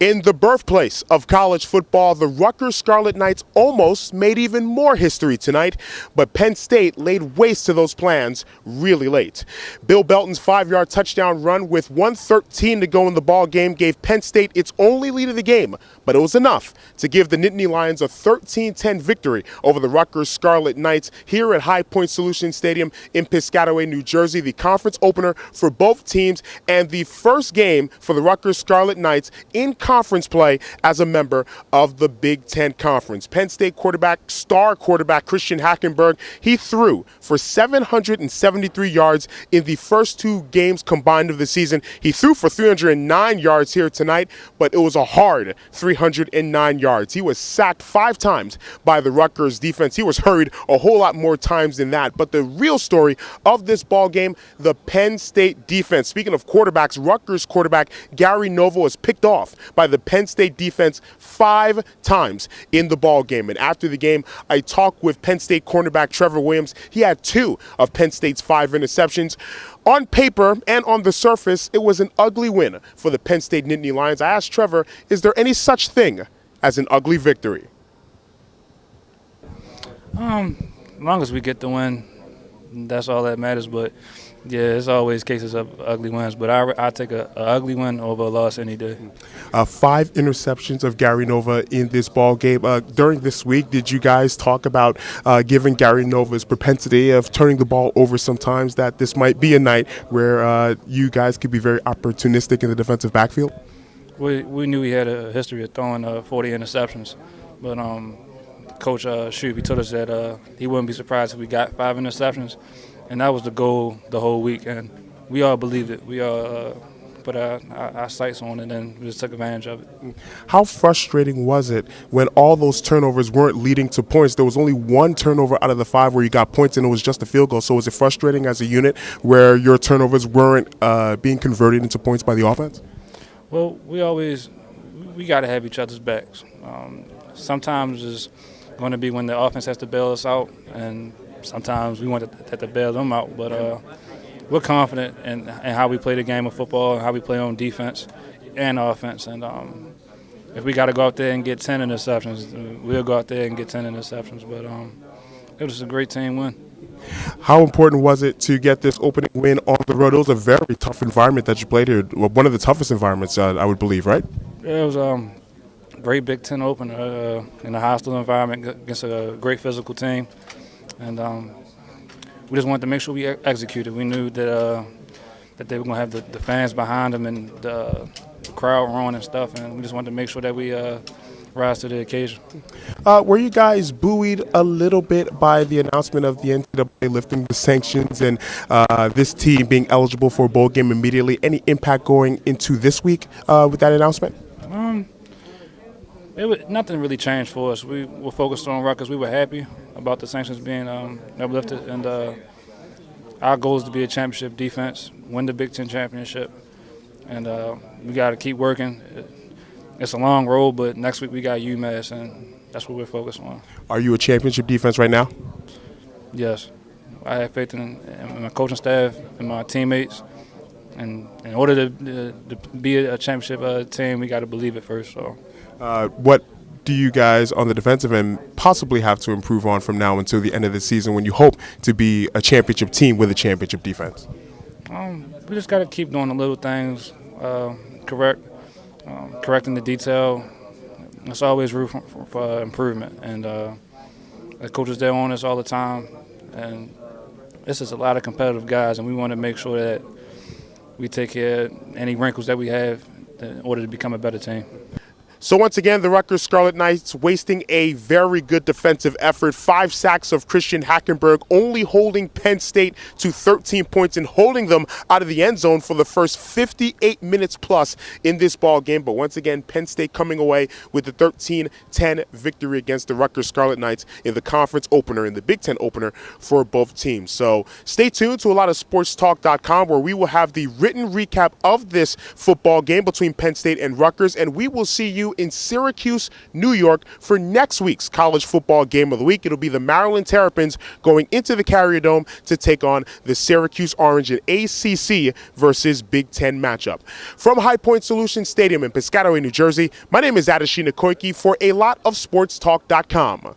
In the birthplace of college football, the Rutgers Scarlet Knights almost made even more history tonight, but Penn State laid waste to those plans really late. Bill Belton's 5-yard touchdown run with 1:13 to go in the ball game gave Penn State its only lead of the game, but it was enough to give the Nittany Lions a 13-10 victory over the Rutgers Scarlet Knights here at High Point Solution Stadium in Piscataway, New Jersey, the conference opener for both teams and the first game for the Rutgers Scarlet Knights in conference play as a member of the Big Ten Conference. Penn State star quarterback Christian Hackenberg, he threw for 773 yards in the first two games combined of the season. He threw for 309 yards here tonight, but it was a hard 309 yards. He was sacked 5 times by the Rutgers defense. He was hurried a whole lot more times than that. But the real story of this ball game, the Penn State defense. Speaking of quarterbacks, Rutgers quarterback Gary Nova was picked off by the Penn State defense 5 times in the ball game. And after the game, I talked with Penn State cornerback Trevor Williams. He had 2 of Penn State's 5 interceptions. On paper and on the surface, it was an ugly win for the Penn State Nittany Lions. I asked Trevor, is there any such thing as an ugly victory? As long as we get the win, that's all that matters. But yeah, it's always cases of ugly wins, but I take a ugly win over a loss any day. 5 interceptions of Gary Nova in this ball game. During this week, did you guys talk about giving Gary Nova's propensity of turning the ball over sometimes, that this might be a night where you guys could be very opportunistic in the defensive backfield? We knew he had a history of throwing 40 interceptions, but Coach Shube told us that he wouldn't be surprised if we got 5 interceptions. And that was the goal the whole week, and we all believed it. We all put our sights on it, and we just took advantage of it. How frustrating was it when all those turnovers weren't leading to points? There was only 1 turnover out of the 5 where you got points, and it was just a field goal. So was it frustrating as a unit where your turnovers weren't being converted into points by the offense? Well, we got to have each other's backs. Sometimes it's going to be when the offense has to bail us out, and sometimes we want to have to bail them out, but we're confident in how we play the game of football and how we play on defense and offense. And if we got to go out there and get 10 interceptions, we'll go out there and get 10 interceptions. But it was a great team win. How important was it to get this opening win on the road? It was a very tough environment that you played here, one of the toughest environments, I would believe, right? Yeah, it was a great Big Ten opener in a hostile environment against a great physical team. And we just wanted to make sure we executed. We knew that they were going to have the fans behind them and the crowd roaring and stuff, and we just wanted to make sure that we rise to the occasion. Were you guys buoyed a little bit by the announcement of the NCAA lifting the sanctions and this team being eligible for a bowl game immediately? Any impact going into this week with that announcement? Nothing really changed for us. We were focused on Rutgers. We were happy about the sanctions being uplifted, and our goal is to be a championship defense, win the Big Ten championship, and we got to keep working. It's a long road, but next week we got UMass, and that's what we're focused on. Are you a championship defense right now? Yes. I have faith in my coaching staff and my teammates, and in order to be a championship team, we got to believe it first. So. What do you guys on the defensive end possibly have to improve on from now until the end of the season when you hope to be a championship team with a championship defense? We just got to keep doing the little things, correcting the detail. There's always room for improvement, and the coaches there on us all the time. And this is a lot of competitive guys, and we want to make sure that we take care of any wrinkles that we have in order to become a better team. So once again, the Rutgers Scarlet Knights wasting a very good defensive effort. 5 sacks of Christian Hackenberg, only holding Penn State to 13 points and holding them out of the end zone for the first 58 minutes plus in this ball game. But once again, Penn State coming away with the 13-10 victory against the Rutgers Scarlet Knights in the conference opener, in the Big Ten opener for both teams. So stay tuned to ALotofSportsTalk.com, where we will have the written recap of this football game between Penn State and Rutgers, and we will see you you in Syracuse, New York for next week's college football game of the week. It'll be the Maryland Terrapins going into the Carrier Dome to take on the Syracuse Orange, an ACC versus Big Ten matchup. From High Point Solutions Stadium in Piscataway, New Jersey, my name is Adeshina Koike for a lot of sportstalk.com.